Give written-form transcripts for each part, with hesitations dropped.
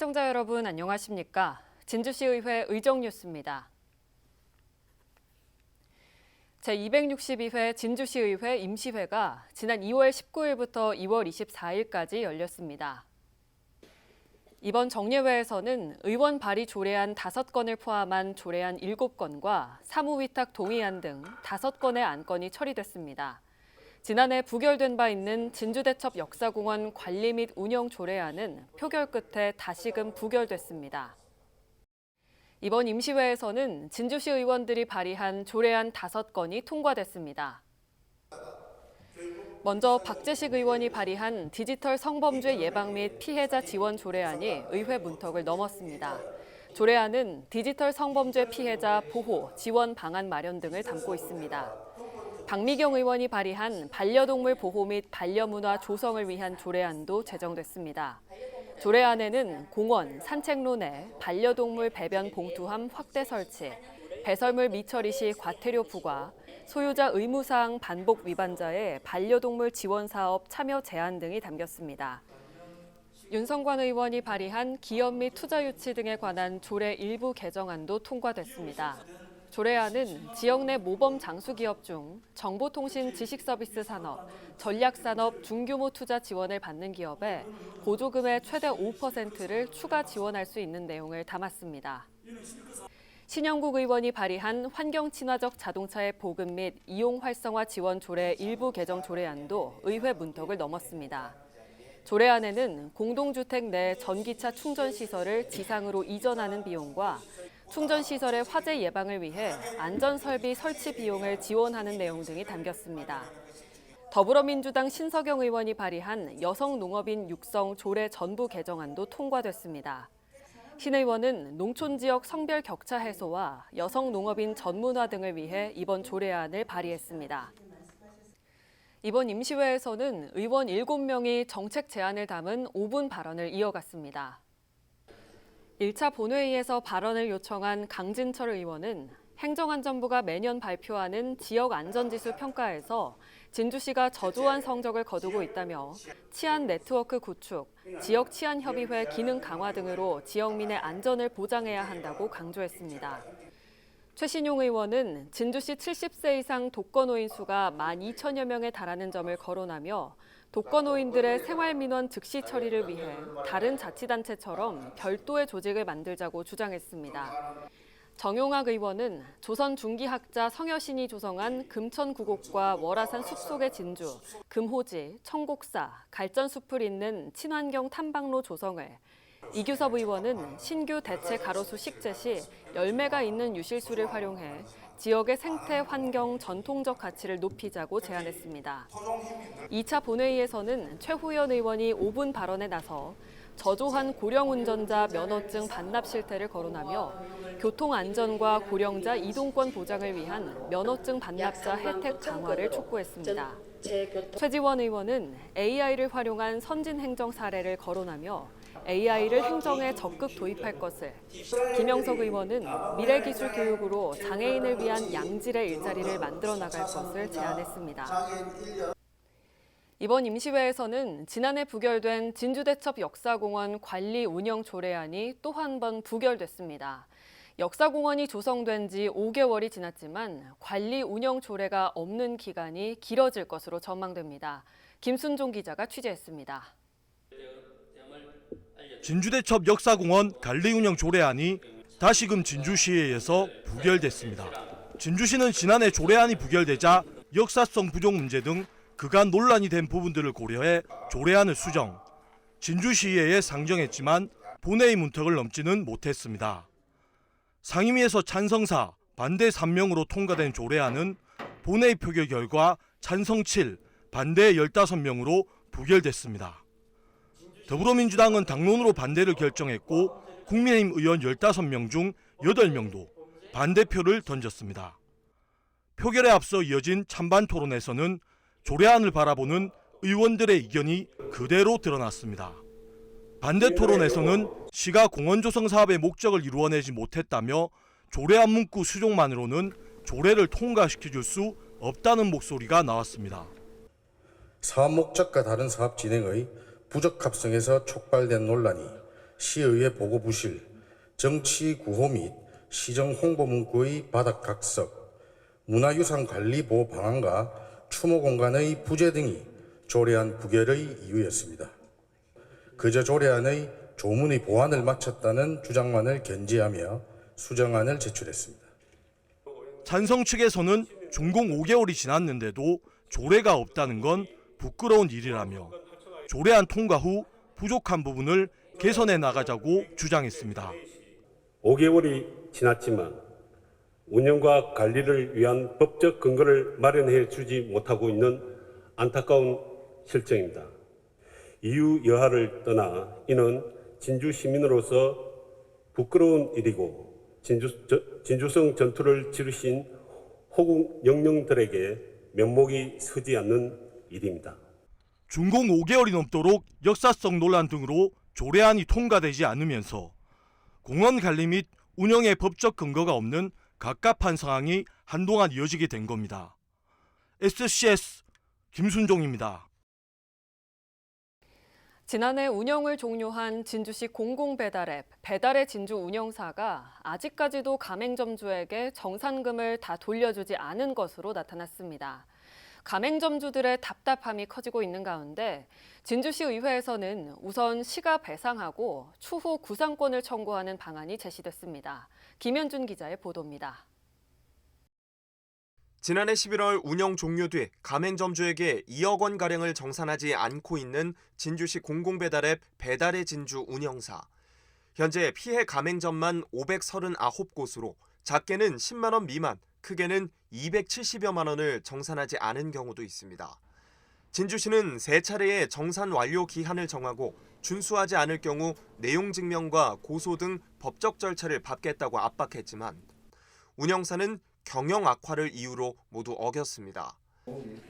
시청자 여러분 안녕하십니까? 진주시의회 의정뉴스입니다. 제262회 진주시의회 임시회가 지난 2월 19일부터 2월 24일까지 열렸습니다. 이번 정례회에서는 의원 발의 조례안 5건을 포함한 조례안 7건과 사무위탁 동의안 등 5건의 안건이 처리됐습니다. 지난해 부결된 바 있는 진주대첩 역사공원 관리 및 운영 조례안은 표결 끝에 다시금 부결됐습니다. 이번 임시회에서는 진주시 의원들이 발의한 조례안 5건이 통과됐습니다. 먼저 박재식 의원이 발의한 디지털 성범죄 예방 및 피해자 지원 조례안이 의회 문턱을 넘었습니다. 조례안은 디지털 성범죄 피해자 보호, 지원 방안 마련 등을 담고 있습니다. 박미경 의원이 발의한 반려동물 보호 및 반려문화 조성을 위한 조례안도 제정됐습니다. 조례안에는 공원, 산책로 내 반려동물 배변 봉투함 확대 설치, 배설물 미처리 시 과태료 부과, 소유자 의무사항 반복 위반자의 반려동물 지원 사업 참여 제한 등이 담겼습니다. 윤성관 의원이 발의한 기업 및 투자 유치 등에 관한 조례 일부 개정안도 통과됐습니다. 조례안은 지역 내 모범 장수기업 중 정보통신 지식서비스 산업, 전략산업 중규모 투자 지원을 받는 기업에 보조금의 최대 5%를 추가 지원할 수 있는 내용을 담았습니다. 신영국 의원이 발의한 환경친화적 자동차의 보급 및 이용 활성화 지원 조례 일부 개정 조례안도 의회 문턱을 넘었습니다. 조례안에는 공동주택 내 전기차 충전시설을 지상으로 이전하는 비용과 충전시설의 화재 예방을 위해 안전설비 설치 비용을 지원하는 내용 등이 담겼습니다. 더불어민주당 신석영 의원이 발의한 여성농업인 육성 조례 전부 개정안도 통과됐습니다. 신 의원은 농촌지역 성별 격차 해소와 여성농업인 전문화 등을 위해 이번 조례안을 발의했습니다. 이번 임시회에서는 의원 7명이 정책 제안을 담은 5분 발언을 이어갔습니다. 1차 본회의에서 발언을 요청한 강진철 의원은 행정안전부가 매년 발표하는 지역안전지수 평가에서 진주시가 저조한 성적을 거두고 있다며 치안 네트워크 구축, 지역 치안협의회 기능 강화 등으로 지역민의 안전을 보장해야 한다고 강조했습니다. 최신용 의원은 진주시 70세 이상 독거노인 수가 12,000여 명에 달하는 점을 거론하며 독거노인들의 생활민원 즉시 처리를 위해 다른 자치단체처럼 별도의 조직을 만들자고 주장했습니다. 정용학 의원은 조선 중기학자 성여신이 조성한 금천구곡과 월화산 숲속의 진주, 금호지, 청곡사, 갈전숲을 잇는 친환경 탐방로 조성을, 이규섭 의원은 신규 대체 가로수 식재 시 열매가 있는 유실수를 활용해 지역의 생태, 환경, 전통적 가치를 높이자고 제안했습니다. 2차 본회의에서는 최후연 의원이 5분 발언에 나서 저조한 고령운전자 면허증 반납 실태를 거론하며 교통안전과 고령자 이동권 보장을 위한 면허증 반납자 혜택 강화를 촉구했습니다. 최지원 의원은 AI를 활용한 선진 행정 사례를 거론하며 AI를 행정에 적극 도입할 것을, 김영석 의원은 미래기술 교육으로 장애인을 위한 양질의 일자리를 만들어 나갈 것을 제안했습니다. 이번 임시회에서는 지난해 부결된 진주대첩 역사공원 관리 운영 조례안이 또 한 번 부결됐습니다. 역사공원이 조성된 지 5개월이 지났지만 관리 운영 조례가 없는 기간이 길어질 것으로 전망됩니다. 김순종 기자가 취재했습니다. 진주대첩 역사공원 관리 운영 조례안이 다시금 진주시의회에서 부결됐습니다. 진주시는 지난해 조례안이 부결되자 역사성 부족 문제 등 그간 논란이 된 부분들을 고려해 조례안을 수정, 진주시의회에 상정했지만 본회의 문턱을 넘지는 못했습니다. 상임위에서 찬성 4, 반대 3명으로 통과된 조례안은 본회의 표결 결과 찬성 7, 반대 15명으로 부결됐습니다. 더불어민주당은 당론으로 반대를 결정했고 국민의힘 의원 15명 중 8명도 반대표를 던졌습니다. 표결에 앞서 이어진 찬반 토론에서는 조례안을 바라보는 의원들의 의견이 그대로 드러났습니다. 반대 토론에서는 시가 공원 조성 사업의 목적을 이루어내지 못했다며 조례안 문구 수정만으로는 조례를 통과시켜줄 수 없다는 목소리가 나왔습니다. 사업 목적과 다른 사업 진행의 부적합성에서 촉발된 논란이 시의회 보고부실, 정치 구호 및 시정 홍보 문구의 바닥 각석, 문화유산 관리 보호 방안과 추모 공간의 부재 등이 조례안 부결의 이유였습니다. 그저 조례안의 조문의 보완을 마쳤다는 주장만을 견지하며 수정안을 제출했습니다. 찬성 측에서는 준공 5개월이 지났는데도 조례가 없다는 건 부끄러운 일이라며 조례안 통과 후 부족한 부분을 개선해 나가자고 주장했습니다. 5개월이 지났지만 운영과 관리를 위한 법적 근거를 마련해 주지 못하고 있는 안타까운 실정입니다. 이유 여하를 떠나 이는 진주 시민으로서 부끄러운 일이고 진주성 전투를 치르신 호국 영령들에게 면목이 서지 않는 일입니다. 준공 5개월이 넘도록 역사성 논란 등으로 조례안이 통과되지 않으면서 공원 관리 및 운영의 법적 근거가 없는 갑갑한 상황이 한동안 이어지게 된 겁니다. SCS 김순종입니다. 지난해 운영을 종료한 진주시 공공배달앱 배달의 진주 운영사가 아직까지도 가맹점주에게 정산금을 다 돌려주지 않은 것으로 나타났습니다. 가맹점주들의 답답함이 커지고 있는 가운데 진주시 의회에서는 우선 시가 배상하고 추후 구상권을 청구하는 방안이 제시됐습니다. 김현준 기자의 보도입니다. 지난해 11월 운영 종료 뒤 가맹점주에게 2억 원가량을 정산하지 않고 있는 진주시 공공배달앱 배달의 진주 운영사. 현재 피해 가맹점만 539곳으로 작게는 10만 원 미만, 크게는 270여만 원을 정산하지 않은 경우도 있습니다. 진주시는 3차례의 정산 완료 기한을 정하고 준수하지 않을 경우 내용 증명과 고소 등 법적 절차를 밟겠다고 압박했지만 운영사는 경영 악화를 이유로 모두 어겼습니다.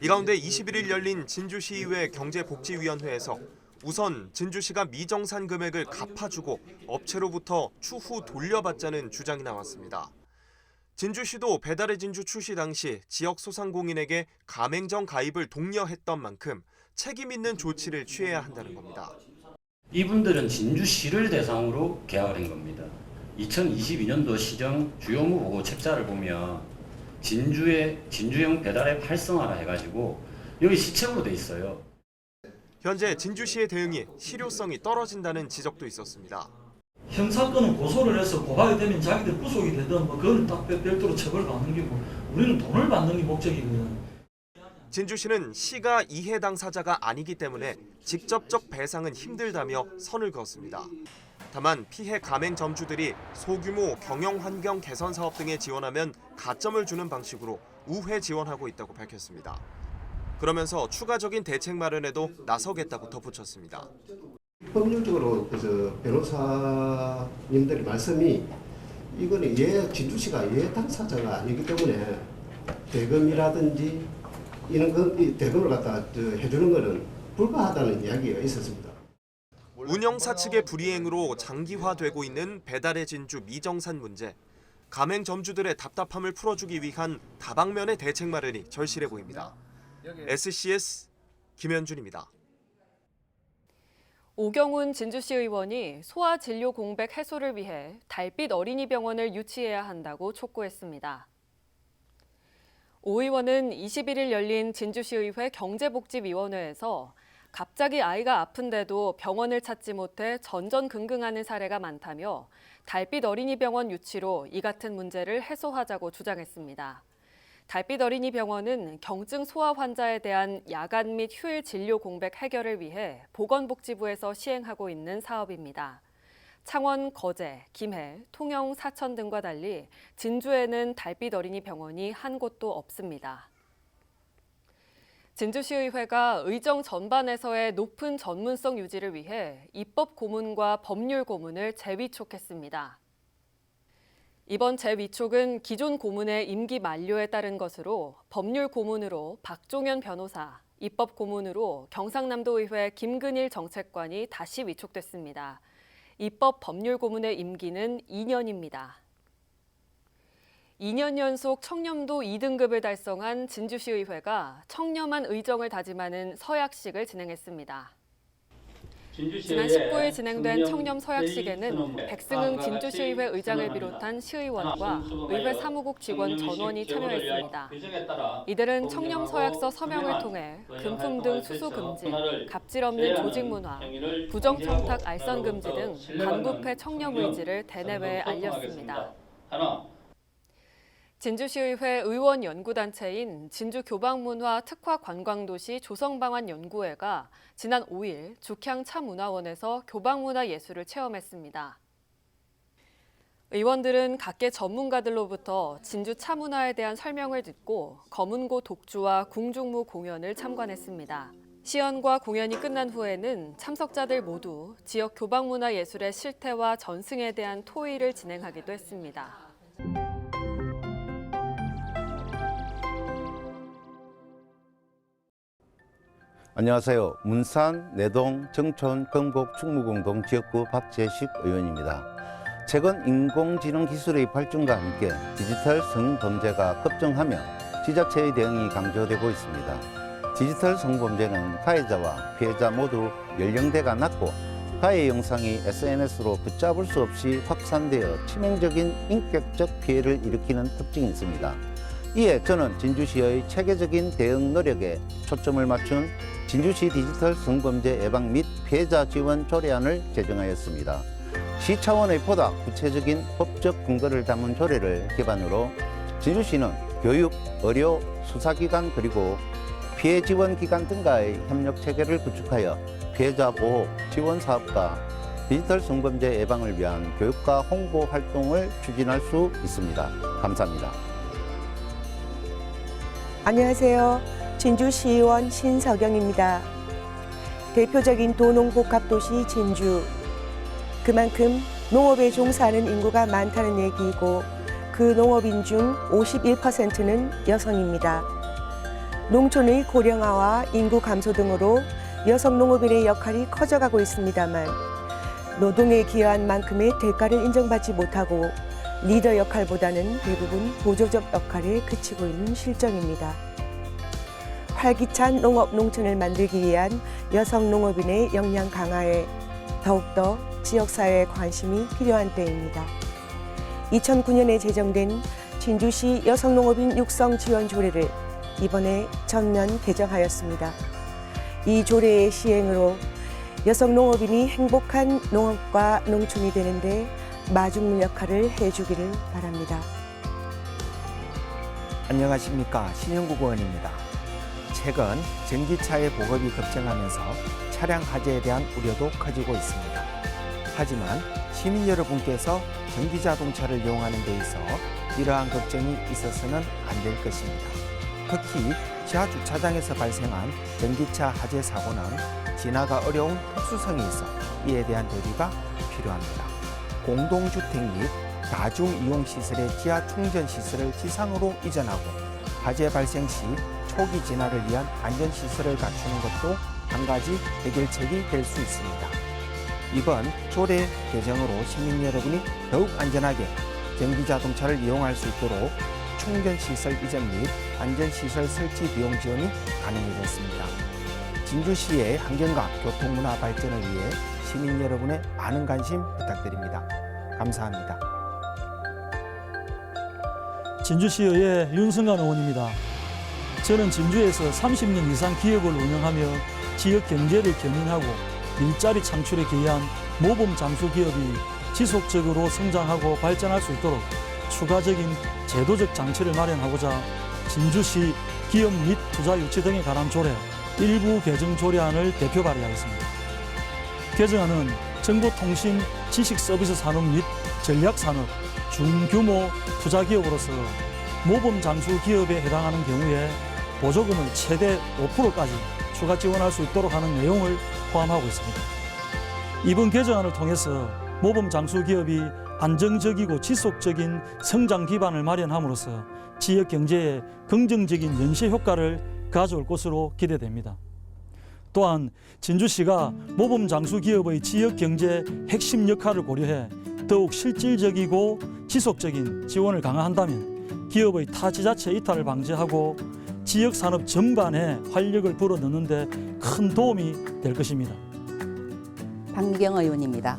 이 가운데 21일 열린 진주시의회 경제복지위원회에서 우선 진주시가 미정산 금액을 갚아주고 업체로부터 추후 돌려받자는 주장이 나왔습니다. 진주시도 배달의 진주 출시 당시 지역 소상공인에게 가맹점 가입을 독려했던 만큼 책임 있는 조치를 취해야 한다는 겁니다. 이분들은 진주시를 대상으로 계약을 한 겁니다. 2022년도 시정 주요무 보고 책자를 보면 진주형 배달앱 활성화라 해가지고 여기 시책으로 돼 있어요. 현재 진주시의 대응이 실효성이 떨어진다는 지적도 있었습니다. 형사건은 고소를 해서 고발이 되면 자기들 구속이 되든 뭐 그건 딱 별도로 처벌받는 게고 우리는 돈을 받는 게 목적이거든. 진주시는 시가 이해 당사자가 아니기 때문에 직접적 배상은 힘들다며 선을 그었습니다. 다만 피해 가맹점주들이 소규모 경영 환경 개선 사업 등에 지원하면 가점을 주는 방식으로 우회 지원하고 있다고 밝혔습니다. 그러면서 추가적인 대책 마련에도 나서겠다고 덧붙였습니다. 법률적으로 변호사님들의 말씀이 이거는 진주시가 당사자가 아니기 때문에 대금이라든지 이런 대금을 갖다 해주는 것은 불가하다는 이야기가 있었습니다. 운영사 측의 불이행으로 장기화되고 있는 배달의 진주 미정산 문제. 가맹점주들의 답답함을 풀어주기 위한 다방면의 대책 마련이 절실해 보입니다. SCS 김현준입니다. 오경훈 진주시 의원이 소아 진료 공백 해소를 위해 달빛 어린이병원을 유치해야 한다고 촉구했습니다. 오 의원은 21일 열린 진주시의회 경제복지위원회에서 갑자기 아이가 아픈데도 병원을 찾지 못해 전전긍긍하는 사례가 많다며 달빛 어린이병원 유치로 이 같은 문제를 해소하자고 주장했습니다. 달빛 어린이병원은 경증 소아 환자에 대한 야간 및 휴일 진료 공백 해결을 위해 보건복지부에서 시행하고 있는 사업입니다. 창원, 거제, 김해, 통영, 사천 등과 달리 진주에는 달빛 어린이병원이 한 곳도 없습니다. 진주시의회가 의정 전반에서의 높은 전문성 유지를 위해 입법 고문과 법률 고문을 재위촉했습니다. 이번 재위촉은 기존 고문의 임기 만료에 따른 것으로 법률 고문으로 박종현 변호사, 입법 고문으로 경상남도의회 김근일 정책관이 다시 위촉됐습니다. 입법 법률 고문의 임기는 2년입니다. 2년 연속 청렴도 2등급을 달성한 진주시의회가 청렴한 의정을 다짐하는 서약식을 진행했습니다. 지난 19일 진행된 청렴 서약식에는 백승흥 진주시의회 의장을 비롯한 시의원과 의회 사무국 직원 전원이 참여했습니다. 이들은 청렴 서약서 서명을 통해 금품 등 수수 금지, 갑질 없는 조직 문화, 부정 청탁 알선 금지 등 반부패 청렴 의지를 대내외에 알렸습니다. 진주시의회 의원 연구단체인 진주교방문화 특화관광도시 조성방안연구회가 지난 5일 죽향차문화원에서 교방문화 예술을 체험했습니다. 의원들은 각계 전문가들로부터 진주 차문화에 대한 설명을 듣고 검은고 독주와 궁중무 공연을 참관했습니다. 시연과 공연이 끝난 후에는 참석자들 모두 지역 교방문화 예술의 실태와 전승에 대한 토의를 진행하기도 했습니다. 안녕하세요. 문산, 내동, 정촌, 경북, 충무공동 지역구 박재식 의원입니다. 최근 인공지능 기술의 발전과 함께 디지털 성범죄가 급증하며 지자체의 대응이 강조되고 있습니다. 디지털 성범죄는 가해자와 피해자 모두 연령대가 낮고 가해 영상이 SNS로 붙잡을 수 없이 확산되어 치명적인 인격적 피해를 일으키는 특징이 있습니다. 이에 저는 진주시의 체계적인 대응 노력에 초점을 맞춘 진주시 디지털 성범죄 예방 및 피해자 지원 조례안을 제정하였습니다. 시 차원의 보다 구체적인 법적 근거를 담은 조례를 기반으로 진주시는 교육, 의료, 수사기관 그리고 피해 지원 기관 등과의 협력 체계를 구축하여 피해자 보호, 지원 사업과 디지털 성범죄 예방을 위한 교육과 홍보 활동을 추진할 수 있습니다. 감사합니다. 안녕하세요. 진주시의원 신석영입니다. 대표적인 도농복합도시 진주. 그만큼 농업에 종사하는 인구가 많다는 얘기이고 그 농업인 중 51%는 여성입니다. 농촌의 고령화와 인구 감소 등으로 여성 농업인의 역할이 커져가고 있습니다만 노동에 기여한 만큼의 대가를 인정받지 못하고 리더 역할보다는 대부분 보조적 역할에 그치고 있는 실정입니다. 활기찬 농업 농촌을 만들기 위한 여성 농업인의 역량 강화에 더욱더 지역사회의 관심이 필요한 때입니다. 2009년에 제정된 진주시 여성농업인 육성 지원 조례를 이번에 전면 개정하였습니다. 이 조례의 시행으로 여성 농업인이 행복한 농업과 농촌이 되는데 마중물 역할을 해주기를 바랍니다. 안녕하십니까. 신영국 의원입니다. 최근 전기차의 보급이 급증하면서 차량 화재에 대한 우려도 커지고 있습니다. 하지만 시민 여러분께서 전기자동차를 이용하는 데 있어 이러한 걱정이 있어서는 안 될 것입니다. 특히 지하주차장에서 발생한 전기차 화재 사고는 진화가 어려운 특수성이 있어 이에 대한 대비가 필요합니다. 공동주택 및 다중이용시설의 지하 충전시설을 지상으로 이전하고 화재 발생 시 초기 진화를 위한 안전시설을 갖추는 것도 한 가지 해결책이 될 수 있습니다. 이번 조례 개정으로 시민 여러분이 더욱 안전하게 전기자동차를 이용할 수 있도록 충전시설 이전 및 안전시설 설치 비용 지원이 가능해졌습니다. 진주시의 환경과 교통문화 발전을 위해 시민 여러분의 많은 관심 부탁드립니다. 감사합니다. 진주시의회 윤승관 의원입니다. 저는 진주에서 30년 이상 기업을 운영하며 지역 경제를 견인하고 일자리 창출에 기여한 모범 장수 기업이 지속적으로 성장하고 발전할 수 있도록 추가적인 제도적 장치를 마련하고자 진주시 기업 및 투자 유치 등에 관한 조례 일부 개정 조례안을 대표 발의하였습니다. 개정안은 정보통신 지식서비스 산업 및 전략산업 중규모 투자기업으로서 모범 장수 기업에 해당하는 경우에 보조금을 최대 5%까지 추가 지원할 수 있도록 하는 내용을 포함하고 있습니다. 이번 개정안을 통해서 모범 장수 기업이 안정적이고 지속적인 성장 기반을 마련함으로써 지역 경제에 긍정적인 연쇄 효과를 가져올 것으로 기대됩니다. 또한 진주시가 모범 장수 기업의 지역 경제 핵심 역할을 고려해 더욱 실질적이고 지속적인 지원을 강화한다면 기업의 타 지자체 이탈을 방지하고 지역 산업 전반에 활력을 불어넣는 데 큰 도움이 될 것입니다. 환경의원입니다.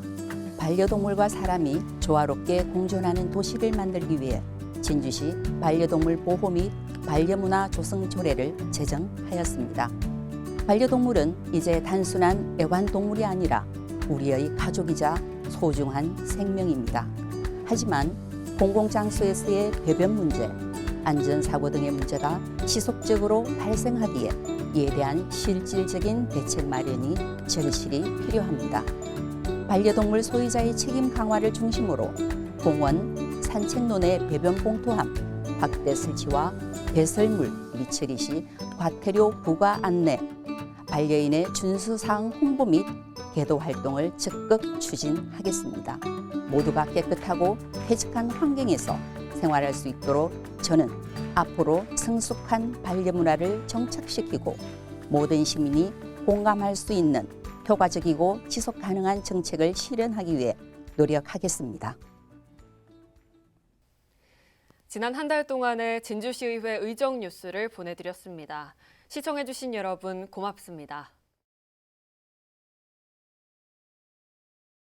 반려동물과 사람이 조화롭게 공존하는 도시를 만들기 위해 진주시 반려동물 보호 및 반려문화 조성 조례를 제정하였습니다. 반려동물은 이제 단순한 애완동물이 아니라 우리의 가족이자 소중한 생명입니다. 하지만 공공장소에서의 배변 문제, 안전사고 등의 문제가 지속적으로 발생하기에 이에 대한 실질적인 대책 마련이 절실히 필요합니다. 반려동물 소유자의 책임 강화를 중심으로 공원, 산책로내 배변 봉투함, 확대 설치와 배설물 미처리 시 과태료 부과 안내, 반려인의 준수사항 홍보 및 계도 활동을 적극 추진하겠습니다. 모두가 깨끗하고 쾌적한 환경에서 생활할 수 있도록 저는 앞으로 성숙한 반려문화를 정착시키고 모든 시민이 공감할 수 있는 효과적이고 지속 가능한 정책을 실현하기 위해 노력하겠습니다. 지난 한 달 동안의 진주시의회 의정 뉴스를 보내드렸습니다. 시청해주신 여러분 고맙습니다.